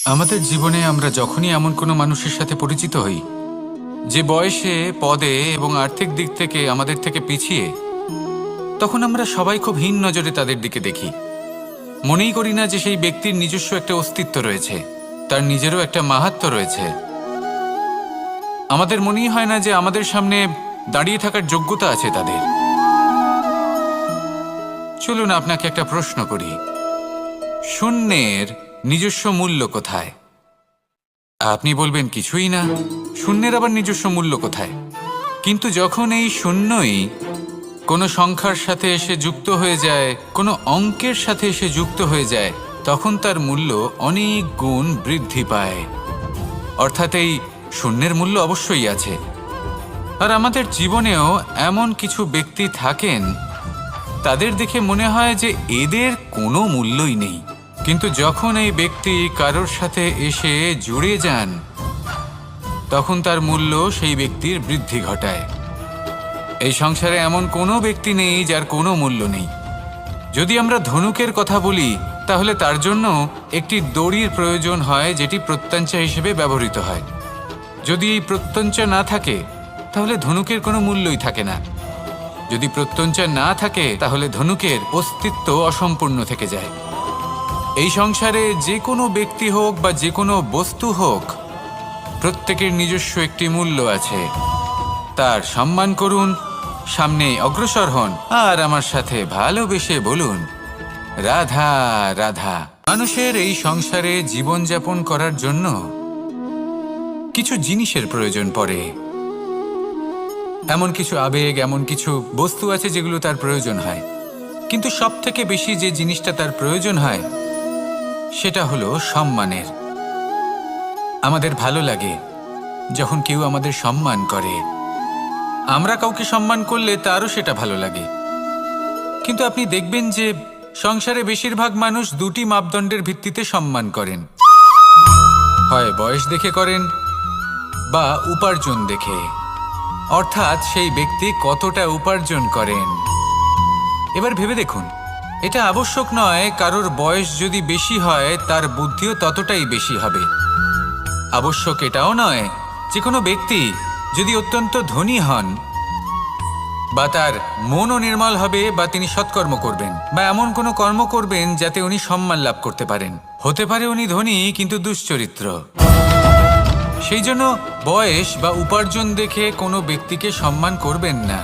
আমাদের জীবনে আমরা যখনই এমন কোনো মানুষের সাথে পরিচিত হই যে বয়সে, পদে এবং আর্থিক দিক থেকে আমাদের থেকে পিছিয়ে, তখন আমরা সবাই খুব হীন নজরে তাদের দিকে দেখি। মনেই করি না যে সেই ব্যক্তির নিজস্ব একটা অস্তিত্ব রয়েছে, তার নিজেরও একটা মাহাত্ম্য রয়েছে। আমাদের মনেই হয় না যে আমাদের সামনে দাঁড়িয়ে থাকার যোগ্যতা আছে তাদের। চলুন আপনাকে একটা প্রশ্ন করি, শূন্যের নিজস্ব মূল্য কোথায়? আপনি বলবেন কিছুই না। শূন্যের আবার নিজস্ব মূল্য কোথায়? কিন্তু যখন এই শূন্যই কোনো সংখ্যার সাথে এসে যুক্ত হয়ে যায়, কোনো অঙ্কের সাথে এসে যুক্ত হয়ে যায়, তখন তার মূল্য অনেক গুণ বৃদ্ধি পায়। অর্থাৎ এই শূন্যের মূল্য অবশ্যই আছে। আর আমাদের জীবনেও এমন কিছু ব্যক্তি থাকেন, তাদের দেখে মনে হয় যে এদের কোনো মূল্যই নেই। কিন্তু যখন এই ব্যক্তি কারোর সাথে এসে জুড়ে যান, তখন তার মূল্য সেই ব্যক্তির বৃদ্ধি ঘটায়। এই সংসারে এমন কোনো ব্যক্তি নেই যার কোনো মূল্য নেই। যদি আমরা ধনুকের কথা বলি, তাহলে তার জন্য একটি দড়ির প্রয়োজন হয়, যেটি প্রত্যঞ্চা হিসেবে ব্যবহৃত হয়। যদি এই প্রত্যঞ্চা না থাকে, তাহলে ধনুকের কোনো মূল্যই থাকে না। যদি প্রত্যঞ্চা না থাকে, তাহলে ধনুকের অস্তিত্ব অসম্পূর্ণ থেকে যায়। এই সংসারে যে কোনো ব্যক্তি হোক বা যে কোনো বস্তু হোক, প্রত্যেকের নিজস্ব একটি মূল্য আছে। তার সম্মান করুন, সামনে অগ্রসর হন, আর আমার সাথে ভালোবেসে বলুন, রাধা রাধা। মানুষের এই সংসারে জীবনযাপন করার জন্য কিছু জিনিসের প্রয়োজন পড়ে। এমন কিছু আবেগ, এমন কিছু বস্তু আছে যেগুলো তার প্রয়োজন হয়। কিন্তু সব থেকে বেশি যে জিনিসটা তার প্রয়োজন হয়, সেটা হলো সম্মানের। আমাদের ভালো লাগে যখন কেউ আমাদের সম্মান করে। আমরা কাউকে সম্মান করলে তারও সেটা ভালো লাগে। কিন্তু আপনি দেখবেন যে সংসারে বেশিরভাগ মানুষ দুটি মাপদণ্ডের ভিত্তিতে সম্মান করেন। হয় বয়স দেখে করেন বা উপার্জন দেখে, অর্থাৎ সেই ব্যক্তি কতটা উপার্জন করেন। এবার ভেবে দেখুন, এটা আবশ্যক নয় কারোর বয়স যদি বেশি হয় তার বুদ্ধিও ততটাই বেশি হবে। আবশ্যক এটাও নয় যে কোনো ব্যক্তি যদি অত্যন্ত ধনী হন বা তার মনও নির্মল হবে বা তিনি সৎকর্ম করবেন বা এমন কোনো কর্ম করবেন যাতে উনি সম্মান লাভ করতে পারেন। হতে পারে উনি ধনী কিন্তু দুশ্চরিত্র। সেই জন্য বয়স বা উপার্জন দেখে কোনো ব্যক্তিকে সম্মান করবেন না।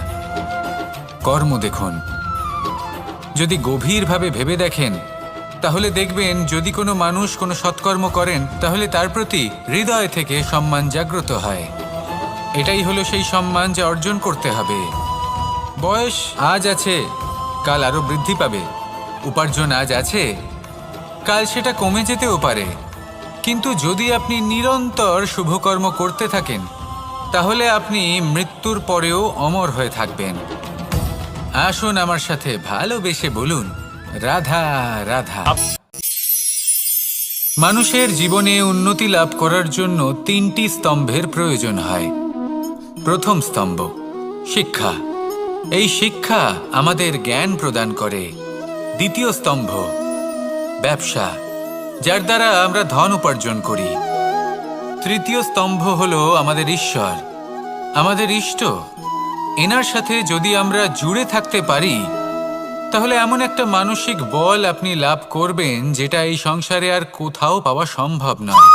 কর্ম দেখুন। যদি গভীরভাবে ভেবে দেখেন, তাহলে দেখবেন যদি কোনো মানুষ কোনো সৎকর্ম করেন, তাহলে তার প্রতি হৃদয় থেকে সম্মান জাগ্রত হয়। এটাই হলো সেই সম্মান যা অর্জন করতে হবে। বয়স আজ আছে, কাল আরো বৃদ্ধি পাবে। উপার্জন আজ আছে, কাল সেটা কমে যেতেও পারে। কিন্তু যদি আপনি নিরন্তর শুভকর্ম করতে থাকেন, তাহলে আপনি মৃত্যুর পরেও অমর হয়ে থাকবেন। আসুন আমার সাথে ভালোবেসে বলুন, রাধা রাধা। মানুষের জীবনে উন্নতি লাভ করার জন্য তিনটি স্তম্ভের প্রয়োজন হয়। প্রথম স্তম্ভ শিক্ষা। এই শিক্ষা আমাদের জ্ঞান প্রদান করে। দ্বিতীয় স্তম্ভ ব্যবসা, যার দ্বারা আমরা ধন উপার্জন করি। তৃতীয় স্তম্ভ হলো আমাদের ঈশ্বর, আমাদের ইষ্ট। এনার সাথে যদি আমরা জুড়ে থাকতে পারি, তাহলে এমন একটা মানসিক বল আপনি লাভ করবেন যেটা এই সংসারে আর কোথাও পাওয়া সম্ভব নয়।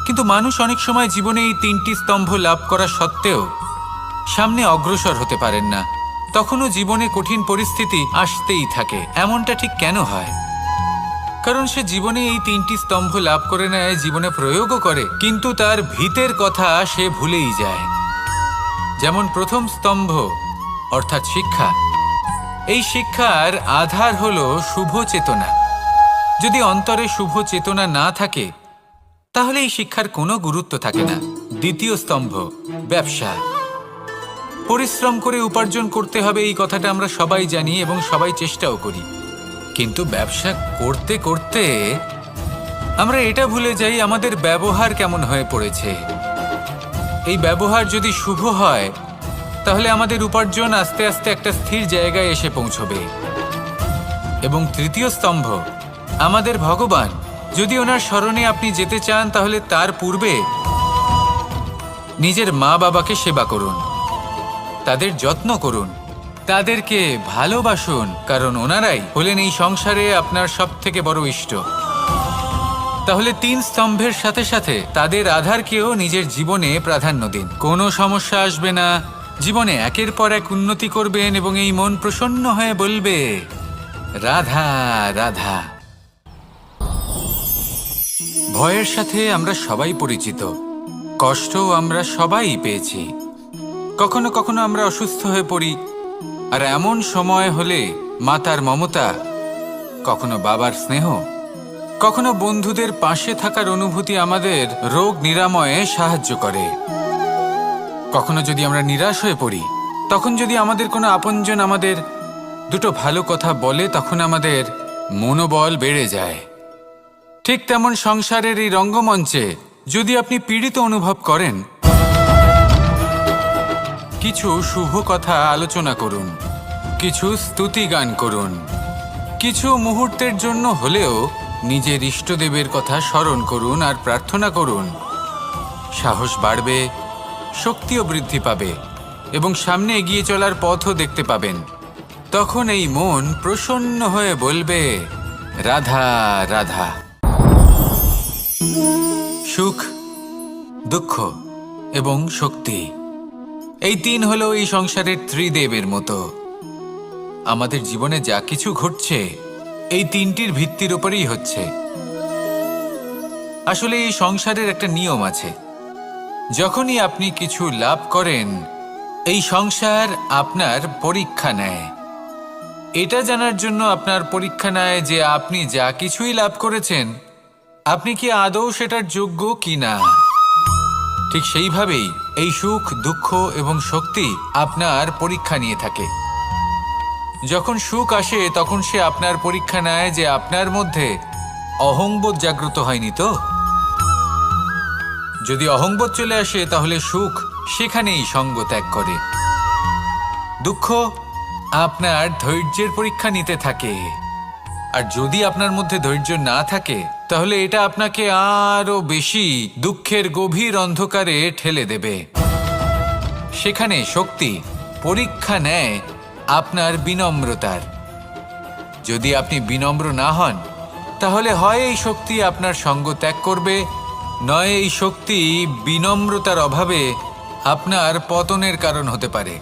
কিন্তু মানুষ অনেক সময় জীবনে এই তিনটি স্তম্ভ লাভ করা সত্ত্বেও সামনে অগ্রসর হতে পারেন না। তখনও জীবনে কঠিন পরিস্থিতি আসতেই থাকে। এমনটা ঠিক কেন হয়? কারণ সে জীবনে এই তিনটি স্তম্ভ লাভ করে নেয়, জীবনে প্রয়োগও করে, কিন্তু তার ভিতের কথা সে ভুলেই যায়। যেমন প্রথম স্তম্ভ অর্থাৎ শিক্ষা। এই শিক্ষার আধার হলো শুভ চেতনা। যদি অন্তরে শুভ চেতনা না থাকে, তাহলে এই শিক্ষার কোনো গুরুত্ব থাকে না। দ্বিতীয় স্তম্ভ ব্যবসা। পরিশ্রম করে উপার্জন করতে হবে, এই কথাটা আমরা সবাই জানি এবং সবাই চেষ্টাও করি। কিন্তু ব্যবসা করতে করতে আমরা এটা ভুলে যাই আমাদের ব্যবহার কেমন হয়ে পড়েছে। এই ব্যবহার যদি শুভ হয়, তাহলে আমাদের উপার্জন আস্তে আস্তে একটা স্থির জায়গায় এসে পৌঁছবে। এবং তৃতীয় স্তম্ভ আমাদের ভগবান, যদি ওনার স্মরণে আপনি যেতে চান তাহলে তার পূর্বে নিজের মা বাবাকে সেবা করুন, তাদের যত্ন করুন, তাদেরকে ভালোবাসুন, কারণ ওনারাই হলেন এই সংসারে আপনার সবথেকে বড় ইষ্ট। তাহলে 3 স্তম্ভের সাথে সাথে তাদের আধারকেও নিজের জীবনে প্রাধান্য দিন। কোনো সমস্যা আসবে না, জীবনে একের পর এক উন্নতি করবেন এবং এই মন প্রসন্ন হয়ে বলবে রাধা রাধা। ভয়ের সাথে আমরা সবাই পরিচিত, কষ্টও আমরা সবাই পেয়েছি। কখনো কখনো আমরা অসুস্থ হয়ে পড়ি, আর এমন সময় হলে মাতার মমতা, কখনো বাবার স্নেহ, কখনো বন্ধুদের পাশে থাকার অনুভূতি আমাদের রোগ নিরাময়ে সাহায্য করে। কখনো যদি আমরা নিরাশ হয়ে পড়ি, তখন যদি আমাদের কোনো আপনজন আমাদের দুটো ভালো কথা বলে, তখন আমাদের মনোবল বেড়ে যায়। ঠিক তেমন সংসারের এই রঙ্গমঞ্চে যদি আপনি পীড়িত অনুভব করেন, কিছু শুভ কথা আলোচনা করুন, কিছু স্তুতি গান করুন, কিছু মুহূর্তের জন্য হলেও নিজের ইষ্টদেবের কথা স্মরণ করুন আর প্রার্থনা করুন। সাহস বাড়বে, শক্তিও বৃদ্ধি পাবে এবং সামনে এগিয়ে চলার পথও দেখতে পাবেন। তখন এই মন প্রসন্ন হয়ে বলবে রাধা রাধা। সুখ, দুঃখ এবং শক্তি, এই 3 হলো এই সংসারের ত্রিদেবের মতো। আমাদের জীবনে যা কিছু ঘটছে এই 3টির ভিত্তির উপরেই হচ্ছে। আসলে এই সংসারের একটা নিয়ম আছে, যখনই আপনি কিছু লাভ করেন, এই সংসার আপনার পরীক্ষা নেয়। এটা জানার জন্য আপনার পরীক্ষা নেয় যে আপনি যা কিছুই লাভ করেছেন, আপনি কি আদৌ সেটার যোগ্য কিনা। ঠিক সেইভাবেই এই সুখ, দুঃখ এবং শক্তি আপনার পরীক্ষা নিয়ে থাকে। যখন সুখ আসে তখন সে আপনার পরীক্ষা নেয় যে আপনার মধ্যে অহংবোধ জাগ্রত হয়নি তো। যদি অহংবোধ চলে আসে তাহলে সুখ সেখানেই সঙ্গ ত্যাগ করে। দুঃখ আপনার ধৈর্যের পরীক্ষা নিতে থাকে, আর যদি আপনার মধ্যে ধৈর্য না থাকে তাহলে এটা আপনাকে আরো বেশি দুঃখের গভীর অন্ধকারে ঠেলে দেবে। সেখানে শক্তি পরীক্ষা নেয় আপনার বিনম্রতার। যদি আপনি বিনম্র না হন তাহলে হয় এই শক্তি আপনার সঙ্গ ত্যাগ করবে, নয় এই শক্তি বিনম্রতার অভাবে আপনার পতনের কারণ হতে পারে।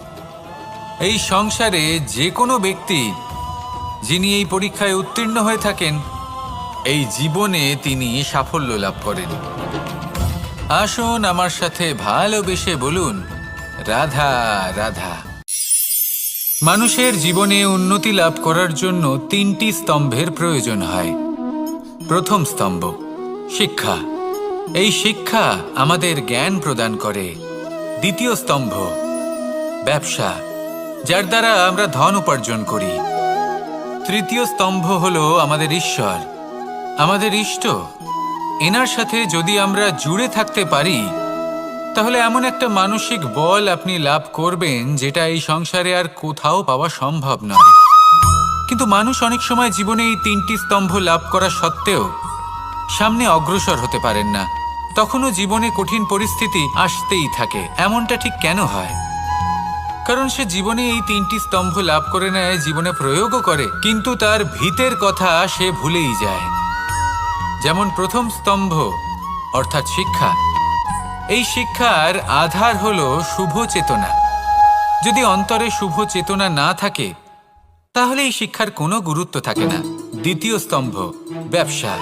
এই সংসারে যে কোনো ব্যক্তি যিনি এই পরীক্ষায় উত্তীর্ণ হয়ে থাকেন, এই জীবনে তিনি সাফল্য লাভ করেন। আসুন আমার সাথে ভালোবেসে বলুন রাধা রাধা। মানুষের জীবনে উন্নতি লাভ করার জন্য 3টি স্তম্ভের প্রয়োজন হয়। প্রথম স্তম্ভ শিক্ষা, এই শিক্ষা আমাদের জ্ঞান প্রদান করে। দ্বিতীয় স্তম্ভ ব্যবসা, যার দ্বারা আমরা ধন উপার্জন করি। তৃতীয় স্তম্ভ হলো আমাদের ঈশ্বর, আমাদের ইষ্ট। এনার সাথে যদি আমরা জুড়ে থাকতে পারি তাহলে এমন একটা মানসিক বল আপনি লাভ করবেন যেটা এই সংসারে আর কোথাও পাওয়া সম্ভব নয়। কিন্তু মানুষ অনেক সময় জীবনে এই 3টি স্তম্ভ লাভ করা সত্ত্বেও সামনে অগ্রসর হতে পারেন না। তখনও জীবনে কঠিন পরিস্থিতি আসতেই থাকে। এমনটা ঠিক কেন হয়? কারণ সে জীবনে এই 3টি স্তম্ভ লাভ করে নেয়, জীবনে প্রয়োগও করে, কিন্তু তার ভিতের কথা সে ভুলেই যায়। যেমন প্রথম স্তম্ভ অর্থাৎ শিক্ষা, এই শিক্ষার আধার হলো শুভ চেতনা। যদি অন্তরে শুভ চেতনা না থাকে তাহলে এই শিক্ষার কোনো গুরুত্ব থাকে না। দ্বিতীয় স্তম্ভ ব্যবসা,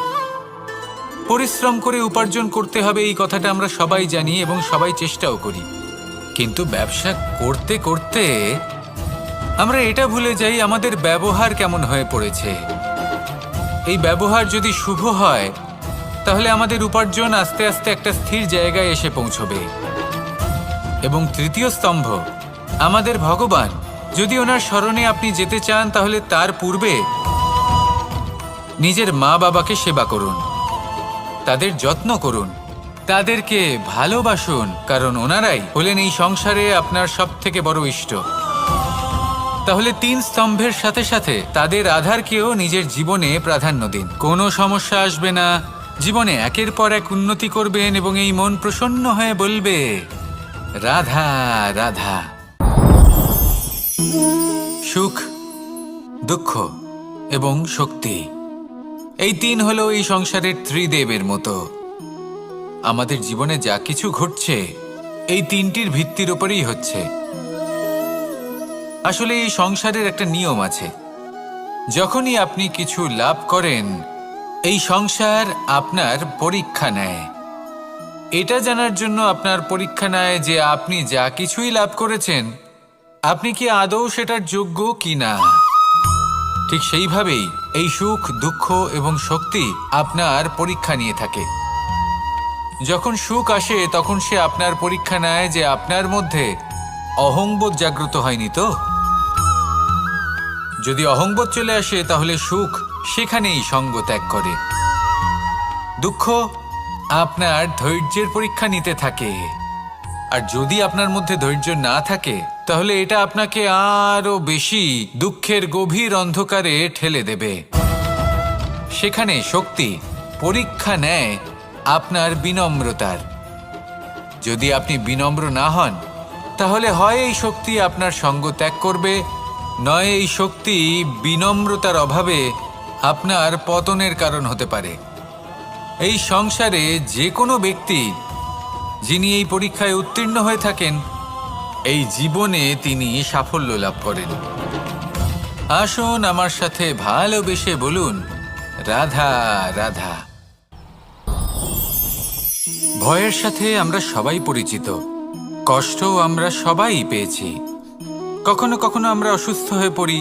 পরিশ্রম করে উপার্জন করতে হবে, এই কথাটা আমরা সবাই জানি এবং সবাই চেষ্টাও করি। কিন্তু ব্যবসা করতে করতে আমরা এটা ভুলে যাই আমাদের ব্যবহার কেমন হয়ে পড়েছে। এই ব্যবহার যদি শুভ হয় তাহলে আমাদের উপার্জন আস্তে আস্তে একটা স্থির জায়গায় এসে পৌঁছবে। এবং তৃতীয় স্তম্ভ আমাদের ভগবান, যদি ওনার স্মরণে আপনি যেতে চান তাহলে তার পূর্বে নিজের মা বাবাকে সেবা করুন, তাদের যত্ন করুন, তাদেরকে ভালোবাসুন, কারণ ওনারাই হলেন এই সংসারে আপনার সবথেকে বড় ইষ্ট। তাহলে 3 স্তম্ভের সাথে সাথে তাদের আধারকেও নিজের জীবনে প্রাধান্য দিন। কোনো সমস্যা আসবে না, জীবনে একের পর এক উন্নতি করবেন এবং এই মন প্রসন্ন হয়ে বলবে, রাধা রাধা। সুখ, দুঃখ এবং শক্তি, এই তিন হলো এই সংসারের ত্রিদেবের মতো। আমাদের জীবনে যা কিছু ঘটছে এই তিনটির ভিত্তির উপরেই হচ্ছে। আসলে এই সংসারের একটা নিয়ম আছে, যখনই আপনি কিছু লাভ করেন এই সংসার আপনার পরীক্ষা নেয়। এটা জানার জন্য আপনার পরীক্ষা নেয় যে আপনি যা কিছুই লাভ করেছেন আপনি কি আদৌ সেটার যোগ্য কিনা। ঠিক সেইভাবেই এই সুখ, দুঃখ এবং শক্তি আপনার পরীক্ষা নিয়ে থাকে। যখন সুখ আসে তখন সে আপনার পরীক্ষা নেয় যে আপনার মধ্যে অহংবোধ জাগ্রত হয়নি তো। যদি অহংবোধ চলে আসে তাহলে সুখ সেখানেই সঙ্গ ত্যাগ করে। দুঃখ আপনার ধৈর্যের পরীক্ষা নিতে থাকে, আর যদি আপনার মধ্যে ধৈর্য না থাকে তাহলে এটা আপনাকে আরো বেশি দুঃখের গভীর অন্ধকারে ঠেলে দেবে। সেখানে শক্তি পরীক্ষা নেয় আপনার বিনম্রতার। যদি আপনি বিনম্র না হন তাহলে হয় এই শক্তি আপনার সঙ্গ ত্যাগ করবে, নয় এই শক্তি বিনম্রতার অভাবে আপনার পতনের কারণ হতে পারে। এই সংসারে যে কোনো ব্যক্তি যিনি এই পরীক্ষায় উত্তীর্ণ হয়ে থাকেন এই জীবনে তিনি সাফল্য লাভ করেন। আসুন আমার সাথে ভালোবেসে বলুন, রাধা রাধা। ভয়ের সাথে আমরা সবাই পরিচিত, কষ্টও আমরা সবাই পেয়েছি। কখনো কখনো আমরা অসুস্থ হয়ে পড়ি,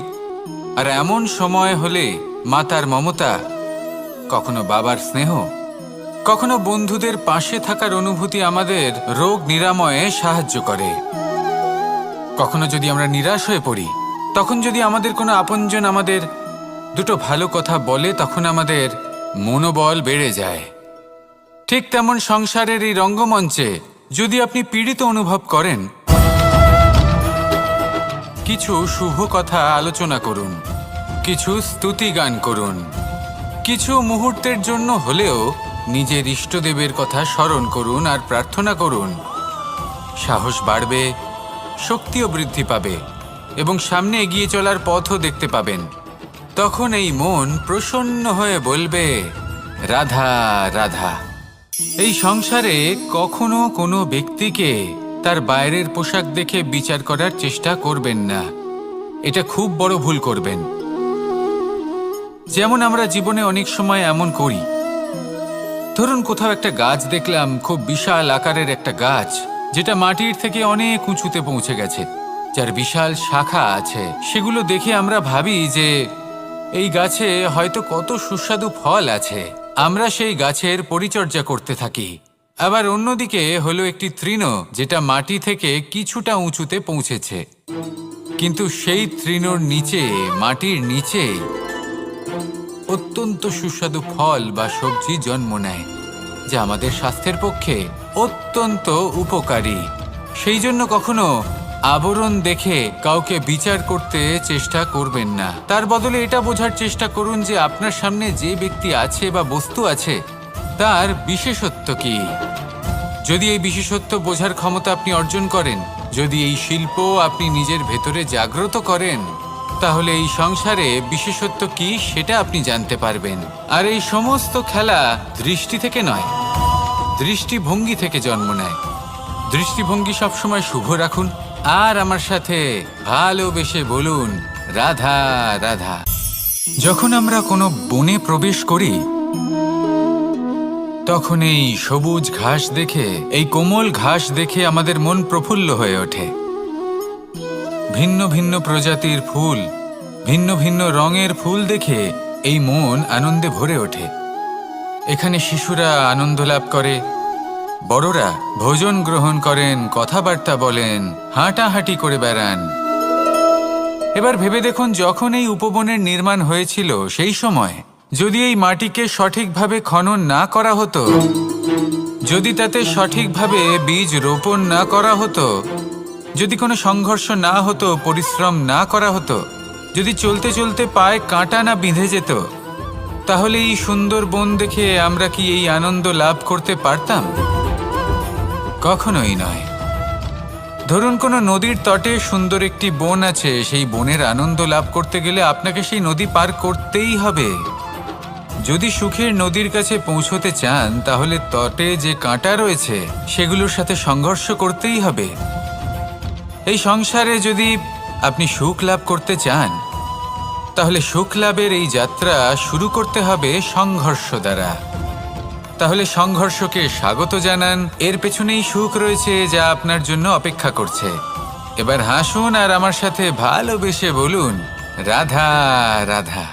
আর এমন সময় হলে মাতার মমতা, কখনো বাবার স্নেহ, কখনো বন্ধুদের পাশে থাকার অনুভূতি আমাদের রোগ নিরাময়ে সাহায্য করে। কখনো যদি আমরা নিরাশ হয়ে পড়ি, তখন যদি আমাদের কোনো আপনজন আমাদের দুটো ভালো কথা বলে তখন আমাদের মনোবল বেড়ে যায়। ঠিক তেমন সংসারের এই রঙ্গমঞ্চে যদি আপনি পীড়িত অনুভব করেন, কিছু শুভ কথা আলোচনা করুন, কিছু স্তুতি গান করুন, কিছু মুহূর্তের জন্য হলেও নিজের ইষ্টদেবের কথা স্মরণ করুন আর প্রার্থনা করুন। সাহস বাড়বে, শক্তিও বৃদ্ধি পাবে এবং সামনে এগিয়ে চলার পথও দেখতে পাবেন। তখন এই মন প্রসন্ন হয়ে বলবে, রাধা রাধা। এই সংসারে কখনো কোনো ব্যক্তিকে তার বাইরের পোশাক দেখে বিচার করার চেষ্টা করবেন না, এটা খুব বড় ভুল করবেন। যেমন আমরা জীবনে অনেক সময় এমন করি, ধরুন কোথাও একটা গাছ দেখলাম, খুব বিশাল আকারের একটা গাছ, যেটা মাটির থেকে অনেক উঁচুতে পৌঁছে গেছে, যার বিশাল শাখা আছে। সেগুলো দেখে আমরা ভাবি যে এই গাছে হয়তো কত সুস্বাদু ফল আছে, আমরা সেই গাছের পরিচর্যা করতে থাকি। আবার অন্যদিকে হলো একটি তৃণ, যেটা মাটি থেকে কিছুটা উঁচুতে পৌঁছেছে, কিন্তু সেই তৃণর নিচে, মাটির নিচে অত্যন্ত সুস্বাদু ফল বা সবজি জন্ম নেয়, যা আমাদের স্বাস্থ্যের পক্ষে অত্যন্ত উপকারী। সেই জন্য কখনো আবরণ দেখে কাউকে বিচার করতে চেষ্টা করবেন না। তার বদলে এটা বোঝার চেষ্টা করুন যে আপনার সামনে যে ব্যক্তি আছে বা বস্তু আছে তার বিশেষত্ব কি। যদি এই বিশেষত্ব বোঝার ক্ষমতা আপনি অর্জন করেন, যদি এই শিল্প আপনি নিজের ভেতরে জাগ্রত করেন, তাহলে এই সংসারে বিশেষত্ব কি সেটা আপনি জানতে পারবেন। আর এই সমস্ত খেলা দৃষ্টি থেকে নয়, দৃষ্টিভঙ্গি থেকে জন্ম নেয়। দৃষ্টিভঙ্গি সবসময় শুভ রাখুন আর আমার সাথে ভালোবেসে বলুন, রাধা রাধা। যখন আমরা কোনো বনে প্রবেশ করি তখন এই সবুজ ঘাস দেখে, এই কোমল ঘাস দেখে আমাদের মন প্রফুল্ল হয়ে ওঠে। ভিন্ন ভিন্ন প্রজাতির ফুল, ভিন্ন ভিন্ন রঙের ফুল দেখে এই মন আনন্দে ভরে ওঠে। এখানে শিশুরা আনন্দ লাভ করে, বড়রা ভোজন গ্রহণ করেন, কথাবার্তা বলেন, হাঁটাহাঁটি করে বেড়ান। এবার ভেবে দেখুন, যখন এই উপবনের নির্মাণ হয়েছিল সেই সময় যদি এই মাটিকে সঠিকভাবে খনন না করা হতো, যদি তাতে সঠিকভাবে বীজ রোপণ না করা হতো, যদি কোনো সংঘর্ষ না হতো, পরিশ্রম না করা হতো, যদি চলতে চলতে পায়ে কাঁটা না বিঁধে যেত, তাহলে এই সুন্দর বন দেখে আমরা কি এই আনন্দ লাভ করতে পারতাম? কখনোই নয়। ধরুন কোনো নদীর তটে সুন্দর একটি বন আছে, সেই বনের আনন্দ লাভ করতে গেলে আপনাকে সেই নদী পার করতেই হবে। যদি সুখের নদীর কাছে পৌঁছতে চান তাহলে তটে যে কাঁটা রয়েছে সেগুলোর সাথে সংঘর্ষ করতেই হবে। এই সংসারে যদি আপনি সুখ লাভ করতে চান তাহলে সুখ লাভের এই যাত্রা শুরু করতে হবে সংঘর্ষ দ্বারা। তাহলে সংঘর্ষকে স্বাগত জানান, এর পেছনেই সুখ রয়েছে যা আপনার জন্য অপেক্ষা করছে। এবার হাসুন আর আমার সাথে ভালোবেসে বলুন, রাধা রাধা।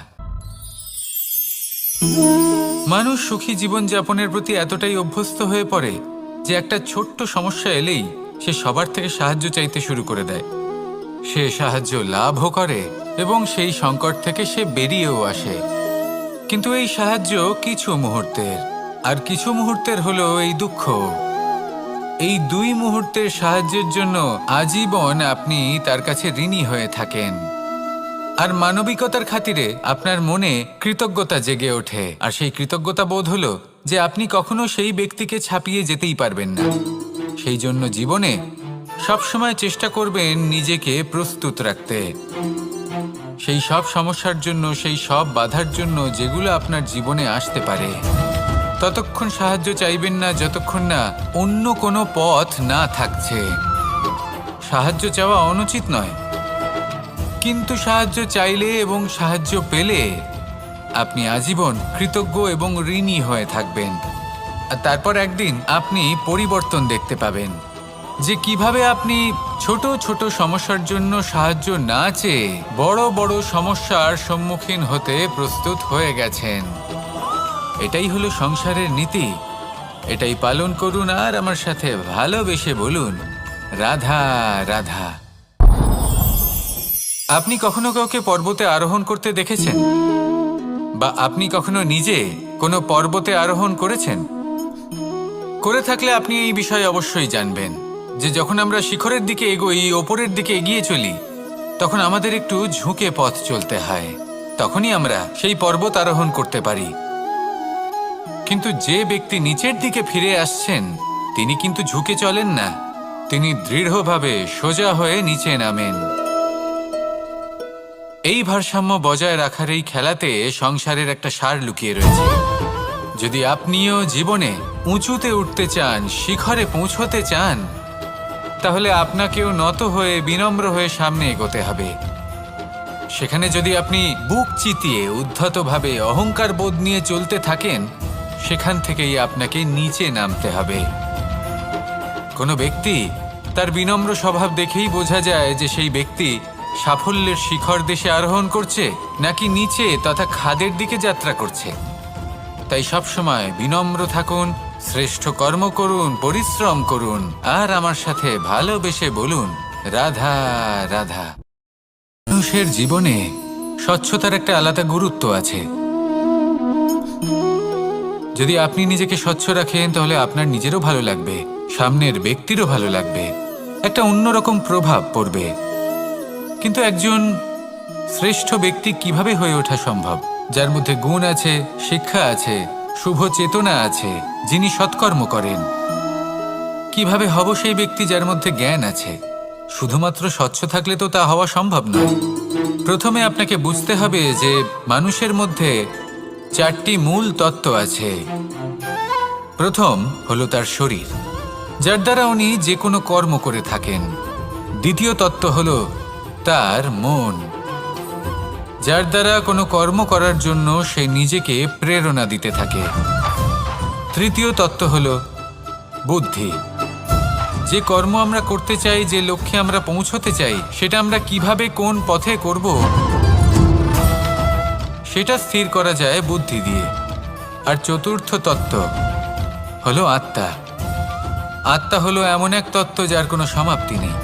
মানুষ সুখী জীবনযাপনের প্রতি এতটাই অভ্যস্ত হয়ে পড়ে যে একটা ছোট্ট সমস্যা এলেই সে সবার থেকে সাহায্য চাইতে শুরু করে দেয়। সে সাহায্য লাভও করে এবং সেই সংকট থেকে সে বেরিয়েও আসে। কিন্তু এই সাহায্য কিছু মুহূর্তের, আর কিছু মুহূর্তের হলো এই দুঃখ। এই দুই মুহূর্তের সাহায্যের জন্য আজীবন আপনি তার কাছে ঋণী হয়ে থাকেন। আর মানবিকতার খাতিরে আপনার মনে কৃতজ্ঞতা জেগে ওঠে, আর সেই কৃতজ্ঞতা বোধ হলো যে আপনি কখনো সেই ব্যক্তিকে ছাপিয়ে যেতেই পারবেন না। সেই জন্য জীবনে সবসময় চেষ্টা করবেন নিজেকে প্রস্তুত রাখতে সেই সব সমস্যার জন্য, সেই সব বাধার জন্য যেগুলো আপনার জীবনে আসতে পারে। ততক্ষণ সাহায্য চাইবেন না যতক্ষণ না অন্য কোনো পথ না থাকছে। সাহায্য চাওয়া অনুচিত নয়, কিন্তু সাহায্য চাইলে এবং সাহায্য পেলে আপনি আজীবন কৃতজ্ঞ এবং ঋণী হয়ে থাকবেন। আর তারপর একদিন আপনি পরিবর্তন দেখতে পাবেন যে কিভাবে আপনি ছোট ছোট সমস্যার জন্য সাহায্য না চেয়ে বড় বড় সমস্যার সম্মুখীন হতে প্রস্তুত হয়ে গেছেন। এটাই হলো সংসারের নীতি। এটাই পালন করুন আর আমার সাথে ভালোবেসে বলুন, রাধা রাধা। আপনি কখনো কাউকে পর্বতে আরোহণ করতে দেখেছেন? বা আপনি কখনো নিজে কোনো পর্বতে আরোহণ করেছেন? করে থাকলে আপনি এই বিষয়ে অবশ্যই জানবেন যে যখন আমরা শিখরের দিকে এগোই, ওপরের দিকে এগিয়ে চলি, তখন আমাদের একটু ঝুঁকে পথ চলতে হয়। তখনই আমরা সেই পর্বত আরোহণ করতে পারি। কিন্তু যে ব্যক্তি নিচের দিকে ফিরে আসছেন তিনি কিন্তু ঝুঁকে চলেন না, তিনি দৃঢ়ভাবে সোজা হয়ে নিচে নামেন। এই ভারসাম্য বজায় রাখার এই খেলাতে সংসারের একটা সার লুকিয়ে রয়েছে। যদি আপনিও জীবনে উঁচুতে উঠতে চান, শিখরে পৌঁছতে চান, তাহলে আপনাকেও নত হয়ে বিনম্র হয়ে সামনে এগোতে হবে। সেখানে যদি আপনি বুক চিতিয়ে উদ্ধতভাবে অহংকার বোধ নিয়ে চলতে থাকেন, সেখান থেকেই আপনাকে নিচে নামতে হবে। কোনো ব্যক্তি তার বিনম্র স্বভাব দেখেই বোঝা যায় যে সেই ব্যক্তি সাফল্যের শিখর দেশে আরোহণ করছে নাকি নিচে তথা খাদের দিকে যাত্রা করছে। তাই সবসময় বিনম্র থাকুন, শ্রেষ্ঠ কর্ম করুন, পরিশ্রম করুন আর আমার সাথে ভালোবেসে বলুন, রাধা রাধা। মানুষের জীবনে স্বচ্ছতার একটা আলাদা গুরুত্ব আছে। যদি আপনি নিজেকে স্বচ্ছ রাখেন তাহলে আপনার নিজেরও ভালো লাগবে, সামনের ব্যক্তিরও ভালো লাগবে, একটা অন্যরকম প্রভাব পড়বে। কিন্তু একজন শ্রেষ্ঠ ব্যক্তি কিভাবে হয়ে ওঠা সম্ভব? যার মধ্যে গুণ আছে, শিক্ষা আছে, শুভ চেতনা আছে, যিনি সৎকর্ম করেন। কিভাবে হব সেই ব্যক্তি যার মধ্যে জ্ঞান আছে? শুধুমাত্র স্বচ্ছ থাকলে তো তা হওয়া সম্ভব নয়। প্রথমে আপনাকে বুঝতে হবে যে মানুষের মধ্যে চারটি মূল তত্ত্ব আছে। প্রথম হলো তার শরীর, যার দ্বারা উনি যে কোনো কর্ম করে থাকেন। দ্বিতীয় তত্ত্ব হলো তার মন, যার দ্বারা কোনো কর্ম করার জন্য সে নিজেকে প্রেরণা দিতে থাকে। তৃতীয় তত্ত্ব হলো বুদ্ধি, যে কর্ম আমরা করতে চাই, যে লক্ষ্যে আমরা পৌঁছতে চাই, সেটা আমরা কিভাবে কোন পথে করব সেটা স্থির করা যায় বুদ্ধি দিয়ে। আর চতুর্থ তত্ত্ব হলো আত্মা। আত্মা হলো এমন এক তত্ত্ব যার কোনো সমাপ্তি নেই।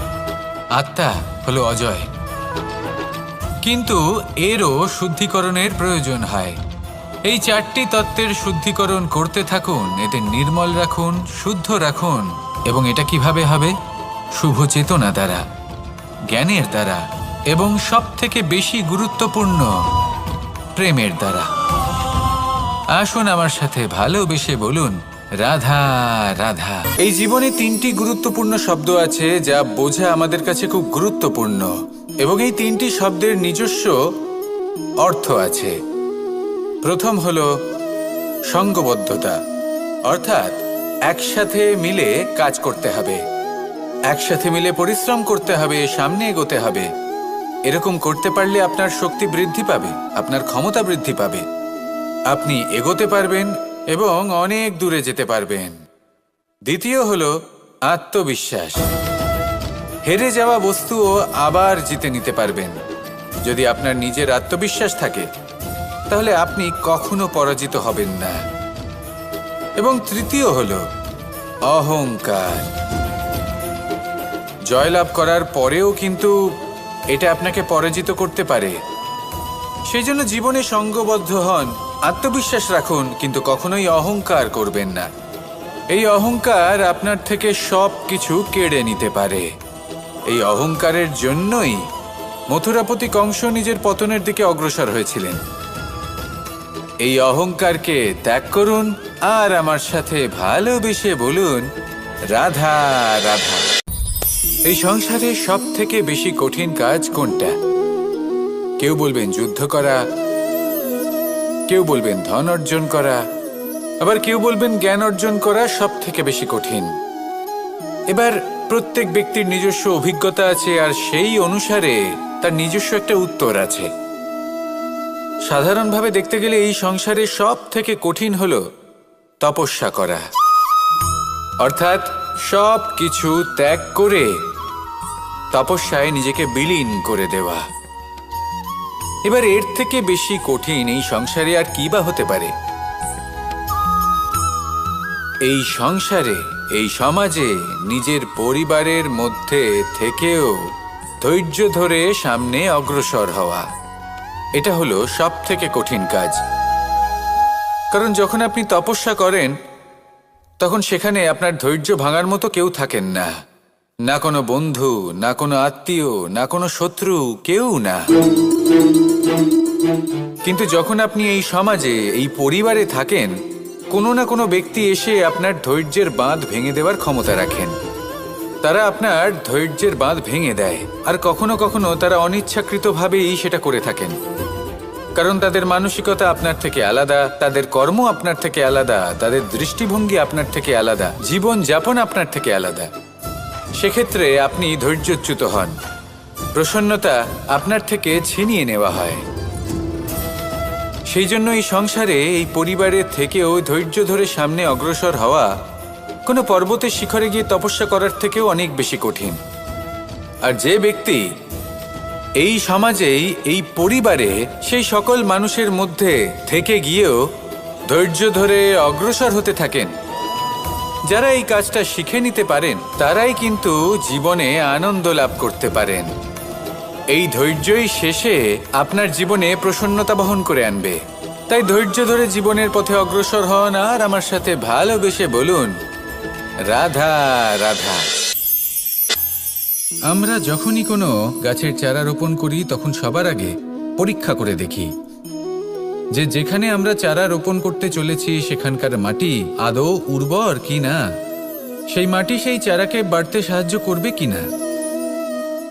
আত্মা হলো অজয়, কিন্তু এরও শুদ্ধিকরণের প্রয়োজন হয়। এই চারটি তত্ত্বের শুদ্ধিকরণ করতে থাকুন, এদের নির্মল রাখুন, শুদ্ধ রাখুন। এবং এটা কিভাবে হবে? শুভ চেতনা দ্বারা, জ্ঞানের দ্বারা, এবং সব থেকে বেশি গুরুত্বপূর্ণ প্রেমের দ্বারা। আসুন আমার সাথে ভালোবেসে বলুন, রাধা রাধা। এই জীবনে তিনটি গুরুত্বপূর্ণ শব্দ আছে যা বোঝা আমাদের কাছে খুব গুরুত্বপূর্ণ, এবং এই তিনটি শব্দের নিজস্ব অর্থ আছে। প্রথম হলো সঙ্গবদ্ধতা, অর্থাৎ একসাথে মিলে কাজ করতে হবে, একসাথে মিলে পরিশ্রম করতে হবে, সামনে এগোতে হবে। এরকম করতে পারলে আপনার শক্তি বৃদ্ধি পাবে, আপনার ক্ষমতা বৃদ্ধি পাবে, আপনি এগোতে পারবেন এবং অনেক দূরে যেতে পারবেন। দ্বিতীয় হলো আত্মবিশ্বাস। হেরে যাওয়া বস্তুও আবার জিতে নিতে পারবেন। যদি আপনার নিজের আত্মবিশ্বাস থাকে তাহলে আপনি কখনো পরাজিত হবেন না। এবং তৃতীয় হলো অহংকার। জয়লাভ করার পরেও কিন্তু এটা আপনাকে পরাজিত করতে পারে। সেই জন্য জীবনে সঙ্গবদ্ধ হন, আত্মবিশ্বাস রাখুন, কিন্তু কখনোই অহংকার করবেন না। এই অহংকার আপনার থেকে সব কিছু কেড়ে নিতে পারে। এই অহংকারের জন্যই মথুরাপতি কংস নিজের পতনের দিকে অগ্রসর হয়েছিলেন। এই অহংকারকে ত্যাগ করুন আর আমার সাথে ভালোবেসে বলুন, রাধা রাধা। এই সংসারে সব থেকে বেশি কঠিন কাজ কোনটা? কেউ বলবেন যুদ্ধ করা, কেউ বলবেন ধন অর্জন করা, আবার কেউ বলবেন জ্ঞান অর্জন করা সব থেকে বেশি কঠিন। এবার প্রত্যেক ব্যক্তির নিজস্ব অভিজ্ঞতা আছে আর সেই অনুসারে তার নিজস্ব একটা উত্তর আছে। সাধারণভাবে দেখতে গেলে এই সংসারে সব থেকে কঠিন হলো তপস্যা করা, অর্থাৎ সব কিছু ত্যাগ করে তপস্যায় নিজেকে বিলীন করে দেওয়া। এবার এর থেকে বেশি কঠিন এই সংসারে আর কি বা হতে পারে? এই সংসারে, এই সমাজে, নিজের পরিবারের মধ্যে থেকেও ধৈর্য ধরে সামনে অগ্রসর হওয়া, এটা হলো সব থেকে কঠিন কাজ। কারণ যখন আপনি তপস্যা করেন তখন সেখানে আপনার ধৈর্য ভাঙার মতো কেউ থাকেন না, না কোনো বন্ধু, না কোনো আত্মীয়, না কোনো শত্রু, কেউ না। কিন্তু যখন আপনি এই সমাজে, এই পরিবারে থাকেন, কোনো না কোনো ব্যক্তি এসে আপনার ধৈর্যের বাঁধ ভেঙে দেওয়ার ক্ষমতা রাখেন। তারা আপনার ধৈর্যের বাঁধ ভেঙে দেয়, আর কখনো কখনো তারা অনিচ্ছাকৃতভাবেই সেটা করে থাকেন। কারণ তাদের মানসিকতা আপনার থেকে আলাদা, তাদের কর্ম আপনার থেকে আলাদা, তাদের দৃষ্টিভঙ্গি আপনার থেকে আলাদা, জীবন যাপন আপনার থেকে আলাদা। সেক্ষেত্রে আপনি ধৈর্যচ্যুত হন, প্রসন্নতা আপনার থেকে ছিনিয়ে নেওয়া হয়। সেই জন্য এই সংসারে, এই পরিবারের থেকেও ধৈর্য ধরে সামনে অগ্রসর হওয়া কোনো পর্বতের শিখরে গিয়ে তপস্যা করার থেকেও অনেক বেশি কঠিন। আর যে ব্যক্তি এই সমাজেই, এই পরিবারে, সেই সকল মানুষের মধ্যে থেকে গিয়েও ধৈর্য ধরে অগ্রসর হতে থাকেন, যারা এই কাজটা শিখে নিতে পারেন, তারাই কিন্তু জীবনে আনন্দ লাভ করতে পারেন। এই ধৈর্যই শেষে আপনার জীবনে প্রসন্নতা বহন করে আনবে। তাই ধৈর্য ধরে জীবনের পথে অগ্রসর হন আর আমার সাথে ভালোবেসে বলুন, রাধা রাধা। আমরা যখনই কোনো গাছের চারা রোপণ করি তখন সবার আগে পরীক্ষা করে দেখি যে যেখানে আমরা চারা রোপণ করতে চলেছি সেখানকার মাটি আদৌ উর্বর কি না, সেই মাটি সেই চারাকে বাড়তে সাহায্য করবে কিনা।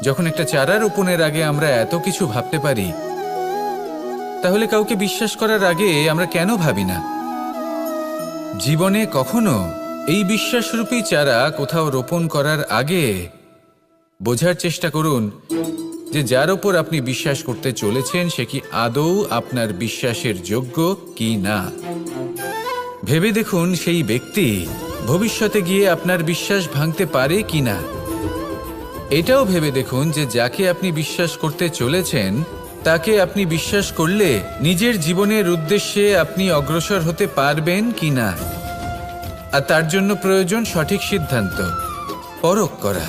যখন একটা চারা রোপণের আগে আমরা এত কিছু ভাবতে পারি, তাহলে কাউকে বিশ্বাস করার আগে আমরা কেন ভাবি না? জীবনে কখনো এই বিশ্বাসরূপী চারা কোথাও রোপণ করার আগে বোঝার চেষ্টা করুন যে যার ওপর আপনি বিশ্বাস করতে চলেছেন সে কি আদৌ আপনার বিশ্বাসের যোগ্য কি না। ভেবে দেখুন সেই ব্যক্তি ভবিষ্যতে গিয়ে আপনার বিশ্বাস ভাঙতে পারে কি না। এটাও ভেবে দেখুন যে যাকে আপনি বিশ্বাস করতে চলেছেন তাকে আপনি বিশ্বাস করলে নিজের জীবনের উদ্দেশ্যে আপনি অগ্রসর হতে পারবেন কি না। আর তার জন্য প্রয়োজন সঠিক সিদ্ধান্ত, পরখ করা,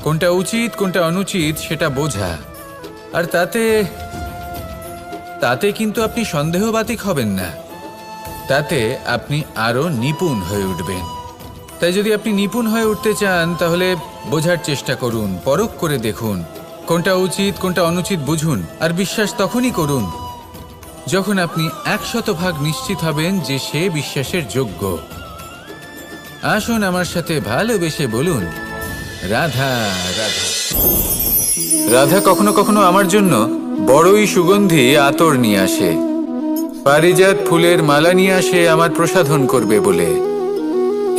কোনটা উচিত কোনটা অনুচিত সেটা বোঝা। আর তাতে কিন্তু আপনি সন্দেহবাতিক হবেন না, তাতে আপনি আরো নিপুণ হয়ে উঠবেন। তাই যদি আপনি নিপুণ হয়ে উঠতে চান তাহলে বোঝার চেষ্টা করুন, পরখ করে দেখুন, কোনটা উচিত কোনটা অনুচিত বুঝুন, আর বিশ্বাস তখনই করুন যখন আপনি 100% নিশ্চিত হবেন যে সে বিশ্বাসের যোগ্য। আসুন আমার সাথে ভালোবেসে বলুন, রাধা রাধা। রাধা কখনো কখনো আমার জন্য বড়ই সুগন্ধি আতর নিয়ে আসে, পারিজাত ফুলের মালা নিয়ে আসে আমার প্রসাধন করবে বলে,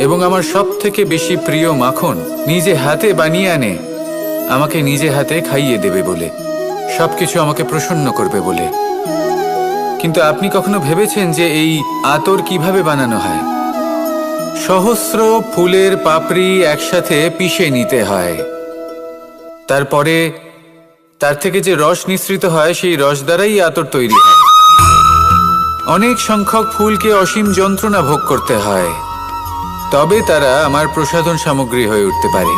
এবং আমার সব থেকে বেশি প্রিয় মাখন নিজে হাতে বানিয়ে আনে আমাকে নিজে হাতে খাইয়ে দেবে বলে, সবকিছু আমাকে প্রসন্ন করবে বলে। কিন্তু আপনি কখনো ভেবেছেন যে এই আতর কিভাবে বানানো হয়? সহস্র ফুলের পাপড়ি একসাথে পিষে নিতে হয়, তারপরে তার থেকে যে রস নিঃসৃত হয় সেই রস দ্বারাই আতর তৈরি হয়। অনেক সংখ্যক ফুলকে অসীম যন্ত্রণা ভোগ করতে হয়, তবে তারা আমার প্রসাধন সামগ্রী হয়ে উঠতে পারে।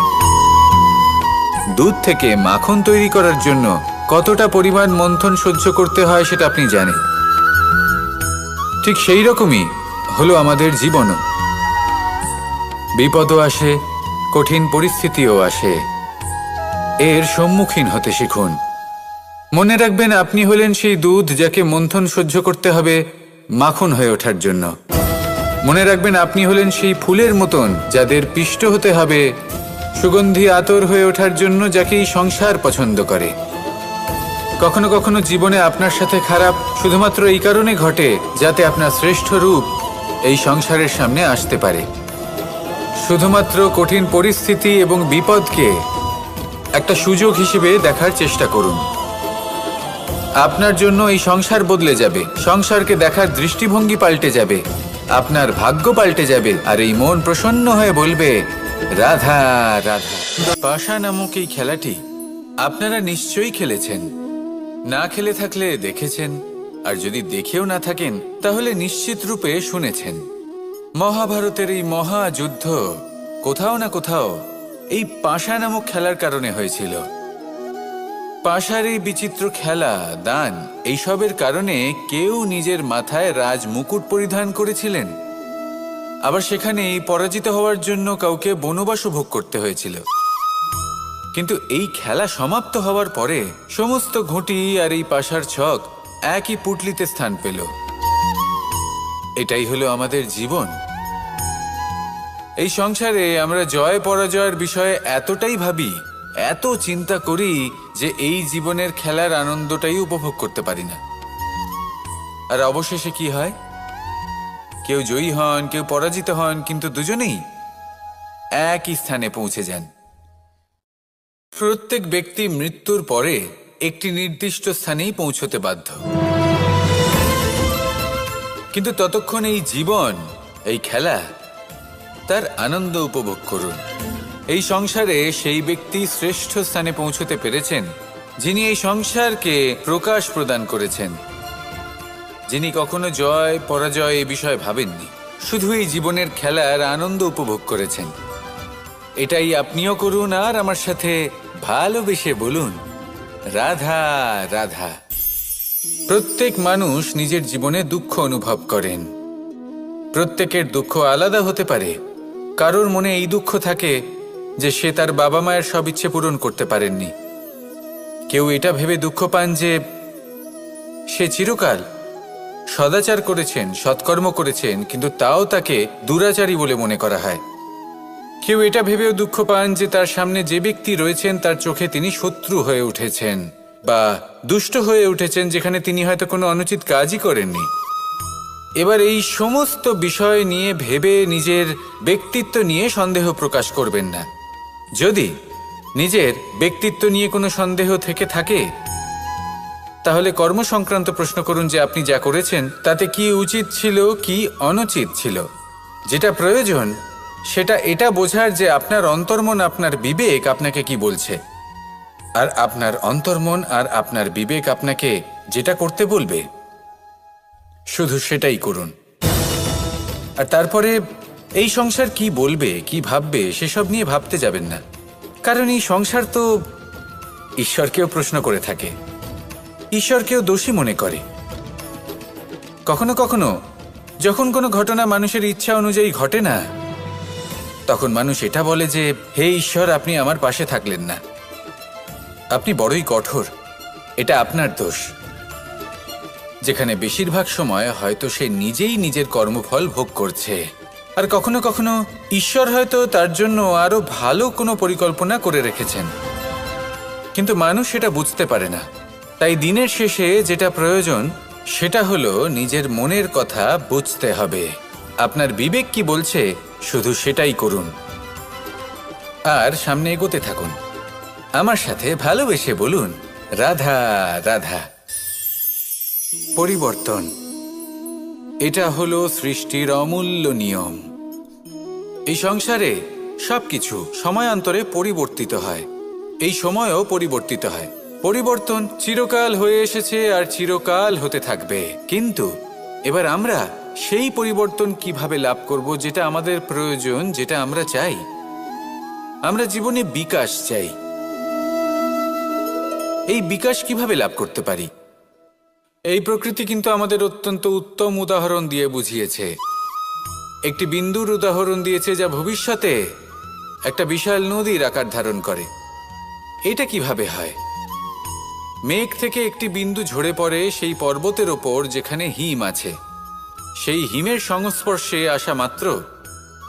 দুধ থেকে মাখন তৈরি করার জন্য কতটা পরিমাণ মন্থন সহ্য করতে হয় সেটা আপনি জানেন। ঠিক সেই রকমই হলো আমাদের জীবনও। বিপদও আসে, কঠিন পরিস্থিতিও আসে, এর সম্মুখীন হতে শিখুন। মনে রাখবেন, আপনি হলেন সেই দুধ যাকে মন্থন সহ্য করতে হবে মাখন হয়ে ওঠার জন্য। মনে রাখবেন, আপনি হলেন সেই ফুলের মতন যাদের পিষ্ট হতে হবে সুগন্ধি আতর হয়ে ওঠার জন্য, যাকেই সংসার পছন্দ করে। কখনো কখনো জীবনে আপনার সাথে খারাপ শুধুমাত্র এই কারণে ঘটে যাতে আপনার শ্রেষ্ঠ রূপ এই সংসারের সামনে আসতে পারে। শুধুমাত্র কঠিন পরিস্থিতি এবং বিপদকে একটা সুযোগ হিসেবে দেখার চেষ্টা করুন। আপনার জন্য এই সংসার বদলে যাবে, সংসারকে দেখার দৃষ্টিভঙ্গি পাল্টে যাবে, আপনার ভাগ্য পাল্টে যাবে, আর এই মন প্রসন্ন হয়ে বলবে, রাধা রাধা। পাশা নামক এই খেলাটি আপনারা নিশ্চয়ই খেলেছেন, না খেলে থাকলে দেখেছেন, আর যদি দেখেও না থাকেন তাহলে নিশ্চিত রূপে শুনেছেন। মহাভারতের এই মহাযুদ্ধ কোথাও না কোথাও এই পাশা নামক খেলার কারণে হয়েছিল। পাশার এই বিচিত্র খেলা, দান, এইসবের কারণে কেউ নিজের মাথায় রাজ মুকুট পরিধান করেছিলেন, আবার সেখানে পরাজিত হওয়ার জন্য কাউকে বনবাসও ভোগ করতে হয়েছিল। কিন্তু এই খেলা সমাপ্ত হওয়ার পরে সমস্ত ঘুঁটি আর এই পাশার ছক একই পুটলিতে স্থান পেল। এটাই হলো আমাদের জীবন। এই সংসারে আমরা জয় পরাজয়ের বিষয়ে এতটাই ভাবি, এত চিন্তা করি যে এই জীবনের খেলার আনন্দটাই উপভোগ করতে পারি না। আর অবশেষে কি হয়? কেউ জয়ী হন, কেউ পরাজিত হন, কিন্তু দুজনেই একই স্থানে পৌঁছে যান। প্রত্যেক ব্যক্তি মৃত্যুর পরে একটি নির্দিষ্ট স্থানেই পৌঁছতে বাধ্য, কিন্তু ততক্ষণ এই জীবন, এই খেলা, তার আনন্দ উপভোগ করুন। এই সংসারে সেই ব্যক্তি শ্রেষ্ঠ স্থানে পৌঁছতে পেরেছেন যিনি এই সংসারকে প্রকাশ প্রদান করেছেন, যিনি কখনো জয় পরাজয় এ বিষয়ে ভাবেননি, শুধু এই জীবনের খেলার আনন্দ উপভোগ করেছেন। এটাই আপনিও করুন, আর আমার সাথে ভালোবেসে বলুন, রাধা রাধা। প্রত্যেক মানুষ নিজের জীবনে দুঃখ অনুভব করেন। প্রত্যেকের দুঃখ আলাদা হতে পারে। কারোর মনে এই দুঃখ থাকে যে সে তার বাবা মায়ের সব ইচ্ছে পূরণ করতে পারেননি। কেউ এটা ভেবে দুঃখ পান যে সে চিরকাল সদাচার করেছেন, সৎকর্ম করেছেন, কিন্তু তাও তাকে দুরাচারী বলে মনে করা হয়। কেউ এটা ভেবেও দুঃখ পান যে তার সামনে যে ব্যক্তি রয়েছেন তার চোখে তিনি শত্রু হয়ে উঠেছেন বা দুষ্ট হয়ে উঠেছেন, যেখানে তিনি হয়তো কোনো অনুচিত কাজই করেননি। এবার এই সমস্ত বিষয় নিয়ে ভেবে নিজের ব্যক্তিত্ব নিয়ে সন্দেহ প্রকাশ করবেন না। যদি নিজের ব্যক্তিত্ব নিয়ে কোনো সন্দেহ থেকে থাকে তাহলে কর্ম সংক্রান্ত প্রশ্ন করুন যে আপনি যা করেছেন তাতে কি উচিত ছিল, কি অনুচিত ছিল। যেটা প্রয়োজন সেটা এটা বোঝার যে আপনার অন্তর্মন, আপনার বিবেক আপনাকে কি বলছে, আর আপনার অন্তর্মন আর আপনার বিবেক আপনাকে যেটা করতে বলবে শুধু সেটাই করুন। আর তারপরে এই সংসার কি বলবে, কি ভাববে সেসব নিয়ে ভাবতে যাবেন না, কারণ এই সংসার তো ঈশ্বরকেও প্রশ্ন করে থাকে, ঈশ্বরকেও দোষী মনে করে। কখনো কখনো যখন কোনো ঘটনা মানুষের ইচ্ছা অনুযায়ী ঘটে না, তখন মানুষ এটা বলে যে হে ঈশ্বর, আপনি আমার পাশে থাকলেন না, আপনি বড়ই কঠোর, এটা আপনার দোষ। যেখানে বেশিরভাগ সময় হয়তো সে নিজেই নিজের কর্মফল ভোগ করছে, আর কখনো কখনো ঈশ্বর হয়তো তার জন্য আরো ভালো কোনো পরিকল্পনা করে রেখেছেন, কিন্তু মানুষ সেটা বুঝতে পারে না। তাই দিনের শেষে যেটা প্রয়োজন সেটা হলো নিজের মনের কথা বুঝতে হবে। আপনার বিবেক কি বলছে শুধু সেটাই করুন, আর সামনে এগোতে থাকুন। আমার সাথে ভালোবেসে বলুন, রাধা রাধা। পরিবর্তন, এটা হলো সৃষ্টির অমূল্য নিয়ম। এই সংসারে সবকিছু সময়ান্তরে পরিবর্তিত হয়, এই সময়ও পরিবর্তিত হয়। পরিবর্তন চিরকাল হয়ে এসেছে আর চিরকাল হতে থাকবে, কিন্তু এবার আমরা সেই পরিবর্তন কিভাবে লাভ করব যেটা আমাদের প্রয়োজন, যেটা আমরা চাই। আমরা জীবনে বিকাশ চাই। এই বিকাশ কিভাবে লাভ করতে পারি? এই প্রকৃতি কিন্তু আমাদের অত্যন্ত উত্তম উদাহরণ দিয়ে বুঝিয়েছে। একটি বিন্দুর উদাহরণ দিয়েছে যা ভবিষ্যতে একটা বিশাল নদীর আকার ধারণ করে। এটা কিভাবে হয়? মেঘ থেকে একটি বিন্দু ঝরে পড়ে সেই পর্বতের ওপর যেখানে হিম আছে। সেই হিমের সংস্পর্শে আসা মাত্র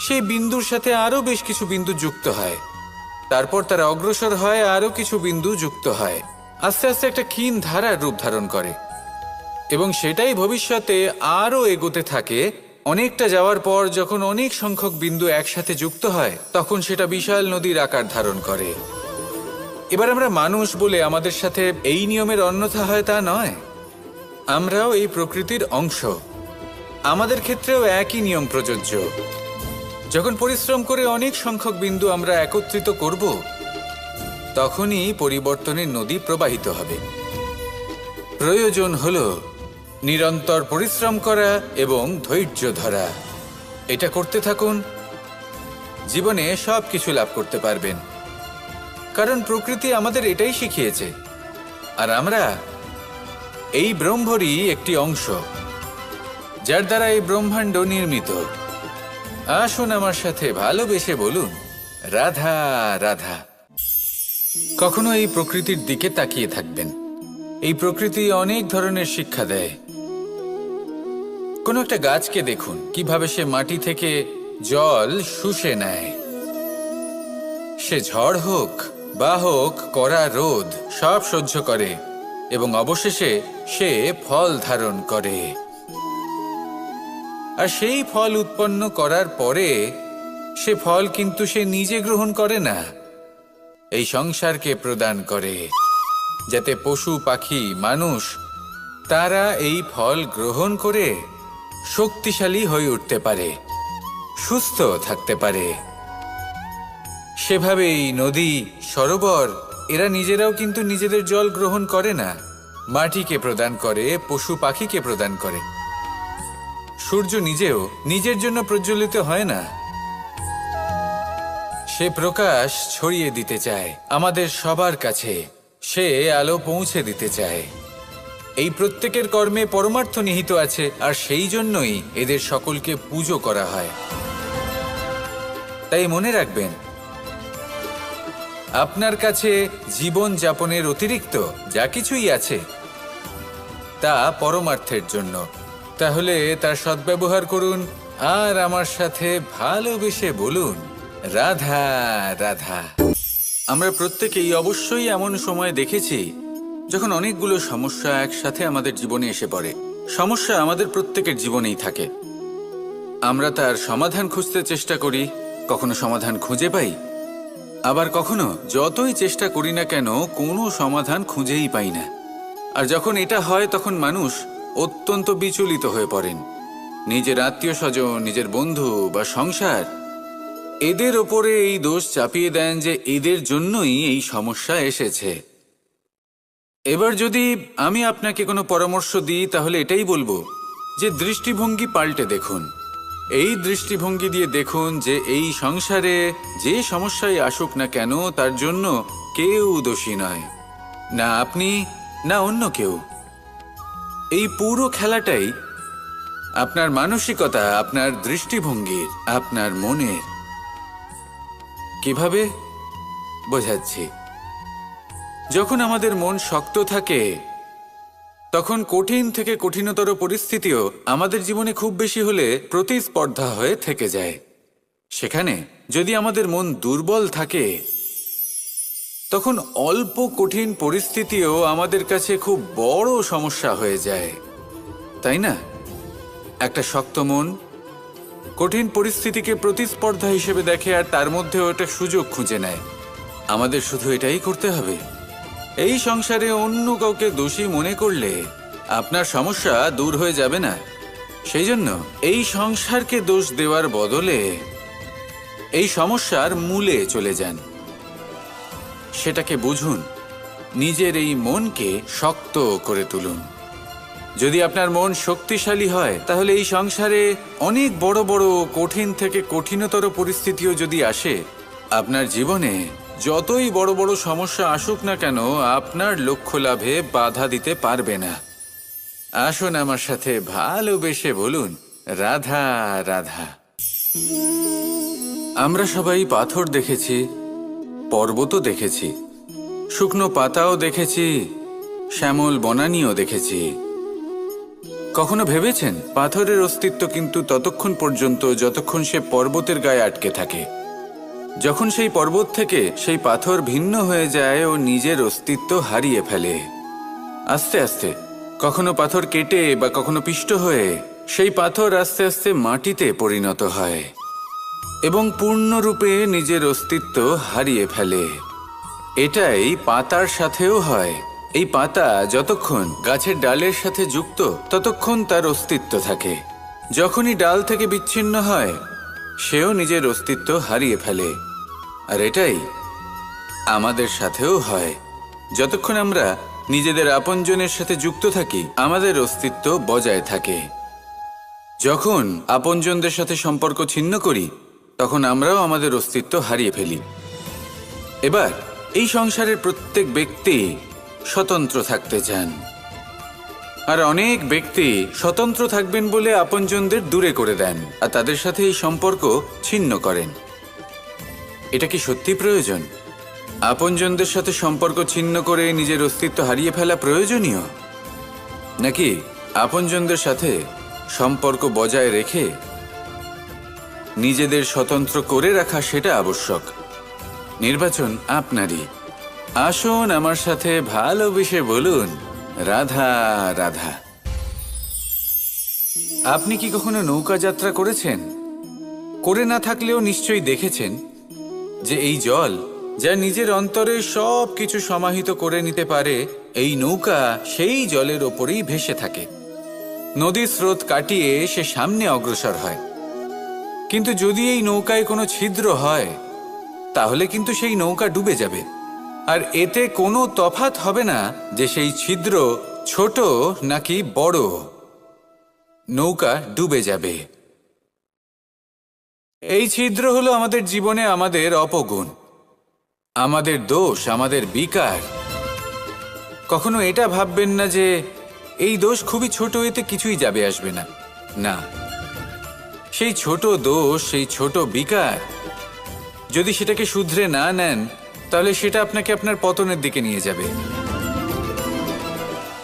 সেই বিন্দুর সাথে আরো বেশ কিছু বিন্দু যুক্ত হয়, তারপর তারা অগ্রসর হয়, আরো কিছু বিন্দু যুক্ত হয়, আস্তে আস্তে একটা ক্ষীণ ধারার রূপ ধারণ করে, এবং সেটাই ভবিষ্যতে আরো এগোতে থাকে। অনেকটা যাওয়ার পর যখন অনেক সংখ্যক বিন্দু একসাথে যুক্ত হয়, তখন সেটা বিশাল নদীর আকার ধারণ করে। এবার আমরা মানুষ বলে আমাদের সাথে এই নিয়মের অন্যথা হয় তা নয়। আমরাও এই প্রকৃতির অংশ, আমাদের ক্ষেত্রেও একই নিয়ম প্রযোজ্য। যখন পরিশ্রম করে অনেক সংখ্যক বিন্দু আমরা একত্রিত করব, তখনই পরিবর্তনের নদী প্রবাহিত হবে। প্রয়োজন হলো নিরন্তর পরিশ্রম করা এবং ধৈর্য ধরা। এটা করতে থাকুন, জীবনে সব কিছু লাভ করতে পারবেন, কারণ প্রকৃতি আমাদের এটাই শিখিয়েছে, আর আমরা এই ব্রহ্মরই একটি অংশ, যার দ্বারা এই ব্রহ্মাণ্ড নির্মিত। আসুন আমার সাথে ভালোবেসে বলুন, রাধা রাধা। কখনো এই প্রকৃতির দিকে তাকিয়ে থাকবেন। এই প্রকৃতি অনেক ধরনের শিক্ষা দেয়। কোনো একটা গাছকে দেখুন, কিভাবে সে মাটি থেকে জল শুষে নেয়। সে ঝড় হোক বা হোক কড়া রোদ, সব সহ্য করে এবং অবশেষে সে ফল ধারণ করে। আর সেই ফল উৎপন্ন করার পরে সে ফল কিন্তু সে নিজে গ্রহণ করে না, এই সংসারকে প্রদান করে, যাতে পশু পাখি মানুষ তারা এই ফল গ্রহণ করে শক্তিশালী হয়ে উঠতে পারে, সুস্থ থাকতে পারে। সেভাবেই নদী, সরোবর এরা নিজেরাও কিন্তু নিজেদের জল গ্রহণ করে না, মাটিকে প্রদান করে, পশু পাখিকে প্রদান করে। সূর্য নিজেও নিজের জন্য প্রজ্বলিত হয় না, সে প্রকাশ ছড়িয়ে দিতে চায় আমাদের সবার কাছে, সে আলো পৌঁছে দিতে চায়। এই প্রত্যেকের কর্মে পরমার্থ নিহিত আছে, আর সেই জন্যই এদের সকলকে পুজো করা হয়। তাই মনে রাখবেন, আপনার কাছে জীবন যাপনের অতিরিক্ত যা কিছুই আছে তা পরমার্থের জন্য। তাহলে তার সদ্ব্যবহার করুন, আর আমার সাথে ভালোবেসে বলুন, রাধা রাধা। আমরা প্রত্যেকেই অবশ্যই এমন সময় দেখেছি যখন অনেকগুলো সমস্যা একসাথে আমাদের জীবনে এসে পড়ে। সমস্যা আমাদের প্রত্যেকের জীবনেই থাকে। আমরা তার সমাধান খুঁজতে চেষ্টা করি, কখনো সমাধান খুঁজে পাই, আবার কখনো যতই চেষ্টা করি না কেন কোনো সমাধান খুঁজেই পাই না। আর যখন এটা হয় তখন মানুষ অত্যন্ত বিচলিত হয়ে পড়েন। নিজের আত্মীয় স্বজন, নিজের বন্ধু বা সংসার, এদের ওপরে এই দোষ চাপিয়ে দেন যে এদের জন্যই এই সমস্যা এসেছে। এবার যদি আমি আপনাকে কোনো পরামর্শ দিই, তাহলে এটাই বলবো যে দৃষ্টিভঙ্গি পাল্টে দেখুন। এই দৃষ্টিভঙ্গি দিয়ে দেখুন যে এই সংসারে যে সমস্যায় আসুক না কেন তার জন্য কেউ দোষী নয়, না আপনি না অন্য কেউ। এই পুরো খেলাটাই আপনার মানসিকতা, আপনার দৃষ্টিভঙ্গির, আপনার মনের। কিভাবে বোঝাচ্ছি? যখন আমাদের মন শক্ত থাকে তখন কঠিন থেকে কঠিনতর পরিস্থিতিও আমাদের জীবনে খুব বেশি হলে প্রতিস্পর্ধা হয়ে থেকে যায়। সেখানে যদি আমাদের মন দুর্বল থাকে, তখন অল্প কঠিন পরিস্থিতিও আমাদের কাছে খুব বড় সমস্যা হয়ে যায়, তাই না? একটা শক্ত মন কঠিন পরিস্থিতিকে প্রতিস্পর্ধা হিসেবে দেখে আর তার মধ্যেও একটা সুযোগ খুঁজে নেয়। আমাদের শুধু এটাই করতে হবে। এই সংসারে অন্য কাউকে দোষী মনে করলে আপনার সমস্যা দূর হয়ে যাবে না। সেই জন্য এই সংসারকে দোষ দেওয়ার বদলে এই সমস্যার মূলে চলে যান, সেটাকে বুঝুন, নিজের এই মনকে শক্ত করে তুলুন। যদি আপনার মন শক্তিশালী হয়, তাহলে এই সংসারে অনেক বড় বড় কঠিন থেকে কঠিনতর পরিস্থিতিও যদি আসে, আপনার জীবনে যতই বড় বড় সমস্যা আসুক না কেন, আপনার লক্ষ্য লাভে বাধা দিতে পারবে না। আসুন আমার সাথে ভালোবেসে বলুন, রাধা রাধা। আমরা সবাই পাথর দেখেছি, পর্বতও দেখেছি, শুকনো পাতাও দেখেছি, শ্যামল বনানীও দেখেছি। কখনো ভেবেছেন পাথরের অস্তিত্ব কিন্তু ততক্ষণ পর্যন্ত যতক্ষণ সে পর্বতের গায়ে আটকে থাকে। যখন সেই পর্বত থেকে সেই পাথর ভিন্ন হয়ে যায় ও নিজের অস্তিত্ব হারিয়ে ফেলে। আস্তে আস্তে কখনো পাথর কেটে বা কখনো পিষ্ট হয়ে সেই পাথর আস্তে আস্তে মাটিতে পরিণত হয় এবং পূর্ণরূপে নিজের অস্তিত্ব হারিয়ে ফেলে। এটাই পাতার সাথেও হয়। এই পাতা যতক্ষণ গাছের ডালের সাথে যুক্ত ততক্ষণ তার অস্তিত্ব থাকে। যখনই ডাল থেকে বিচ্ছিন্ন হয়, সেও নিজের অস্তিত্ব হারিয়ে ফেলে। আর এটাই আমাদের সাথেও হয়। যতক্ষণ আমরা নিজেদের আপনজনের সাথে যুক্ত থাকি, আমাদের অস্তিত্ব বজায় থাকে। যখন আপনজনদের সাথে সম্পর্ক ছিন্ন করি, তখন আমরাও আমাদের অস্তিত্ব হারিয়ে ফেলি। এবার এই সংসারের প্রত্যেক ব্যক্তি স্বতন্ত্র থাকতে চান, আর অনেক ব্যক্তি স্বতন্ত্র থাকবেন বলে আপনজনদের দূরে করে দেন আর তাদের সাথে এই সম্পর্ক ছিন্ন করেন। এটা কি সত্যি প্রয়োজন? আপনজনদের সাথে সম্পর্ক ছিন্ন করে নিজের অস্তিত্ব হারিয়ে ফেলা প্রয়োজনীয়, নাকি আপনজনদের সাথে সম্পর্ক বজায় রেখে নিজেদের স্বতন্ত্র করে রাখা সেটা আবশ্যক? নির্বাচন আপনারই। আসুন আমার সাথে ভালোবেসে বলুন, রাধা রাধা। আপনি কি কখনো নৌকা যাত্রা করেছেন? করে না থাকলেও নিশ্চয়ই দেখেছেন যে এই জল যা নিজের অন্তরে সব কিছু সমাহিত করে নিতে পারে, এই নৌকা সেই জলের ওপরেই ভেসে থাকে। নদীর স্রোত কাটিয়ে সে সামনে অগ্রসর হয়। কিন্তু যদি এই নৌকায় কোনো ছিদ্র হয়, তাহলে কিন্তু সেই নৌকা ডুবে যাবে। আর এতে কোনো তফাৎ হবে না যে সেই ছিদ্র ছোট নাকি বড়, নৌকা ডুবে যাবে। এই ছিদ্র হলো আমাদের জীবনে আমাদের অপগুণ, আমাদের দোষ, আমাদের বিকার। কখনো এটা ভাববেন না যে এই দোষ খুবই ছোট, এতে কিছুই যাবে আসবে না। না, সেই ছোট দোষ, সেই ছোট বিকার যদি সেটাকে শুধরে না নেন, তাহলে সেটা আপনাকে আপনার পতনের দিকে নিয়ে যাবে।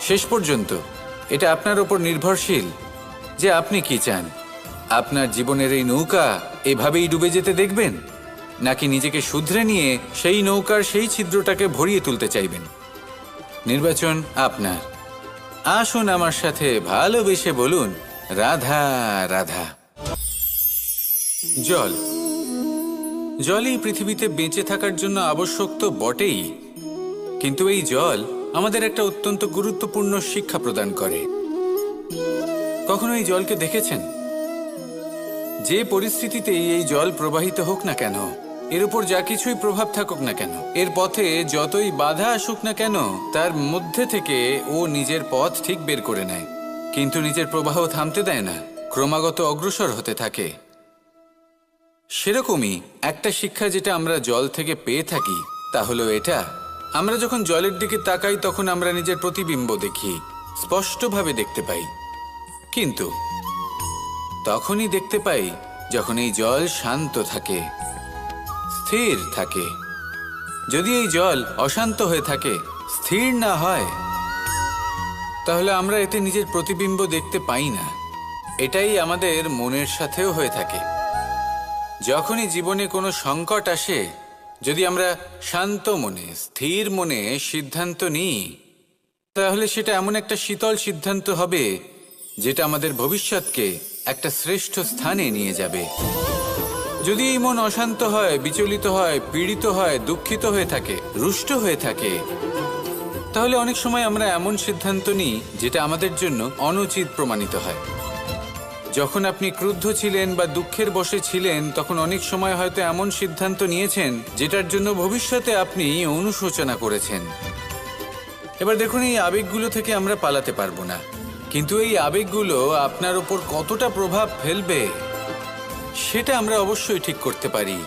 শেষ পর্যন্ত এটা আপনার ওপর নির্ভরশীল যে আপনি কি চান। আপনার জীবনের এই নৌকা এভাবেই ডুবে যেতে দেখবেন, নাকি নিজেকে শুধরে নিয়ে সেই নৌকার সেই ছিদ্রটাকে ভরিয়ে তুলতে চাইবেন? নির্বাচন আপনার। আসুন আমার সাথে ভালোবেসে বলুন, রাধা রাধা। জল, জলই পৃথিবীতে বেঁচে থাকার জন্য আবশ্যক তো বটেই, কিন্তু এই জল আমাদের একটা অত্যন্ত গুরুত্বপূর্ণ শিক্ষা প্রদান করে। কখনো এই জলকে দেখেছেন? যে পরিস্থিতিতেই এই জল প্রবাহিত হোক না কেন, এর উপর যা কিছুই প্রভাব থাকুক না কেন, এর পথে যতই বাধা আসুক না কেন, তার মধ্যে থেকে ও নিজের পথ ঠিক বের করে নেয়, কিন্তু নিজের প্রবাহ থামতে দেয় না, ক্রমাগত অগ্রসর হতে থাকে। সেরকমই একটা শিক্ষা যেটা আমরা জল থেকে পেয়ে থাকি, তা হলো এটা: আমরা যখন জলের দিকে তাকাই, তখন আমরা নিজের প্রতিবিম্ব দেখি, স্পষ্টভাবে দেখতে পাই। কিন্তু তখনই দেখতে পাই যখন এই জল শান্ত থাকে, স্থির থাকে। যদি এই জল অশান্ত হয়ে থাকে, স্থির না হয়, তাহলে আমরা এতে নিজের প্রতিবিম্ব দেখতে পাই না। এটাই আমাদের মনের সাথেও হয়ে থাকে। যখনই জীবনে কোনো সংকট আসে, যদি আমরা শান্ত মনে, স্থির মনে সিদ্ধান্ত নিই, তাহলে সেটা এমন একটা শীতল সিদ্ধান্ত হবে যেটা আমাদের ভবিষ্যৎকে একটা শ্রেষ্ঠ স্থানে নিয়ে যাবে। যদি এই মন অশান্ত হয়, বিচলিত হয়, পীড়িত হয়, দুঃখিত হয়ে থাকে, রুষ্ট হয়ে থাকে, তাহলে অনেক সময় আমরা এমন সিদ্ধান্ত নিই যেটা আমাদের জন্য অনুচিত প্রমাণিত হয়। যখন আপনি ক্রুদ্ধ ছিলেন বা দুঃখের বশে ছিলেন, তখন অনেক সময় হয়তো এমন সিদ্ধান্ত নিয়েছেন যেটার জন্য ভবিষ্যতে আপনি অনুশোচনা করেছেন। এবার দেখুন, এই আবেগগুলো থেকে আমরা পালাতে পারবো না, কিন্তু এই আবেগগুলো আপনার ওপর কতটা প্রভাব ফেলবে সেটা আমরা অবশ্যই ঠিক করতে পারি।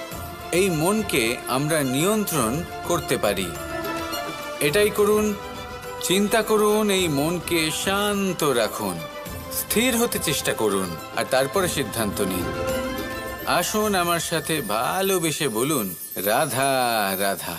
এই মনকে আমরা নিয়ন্ত্রণ করতে পারি। এটাই করুন, চিন্তা করুন, এই মনকে শান্ত রাখুন, স্থির হতে চেষ্টা করুন, আর তারপরে সিদ্ধান্ত নিন। আসুন আমার সাথে ভালোবেসে বলুন, রাধা রাধা।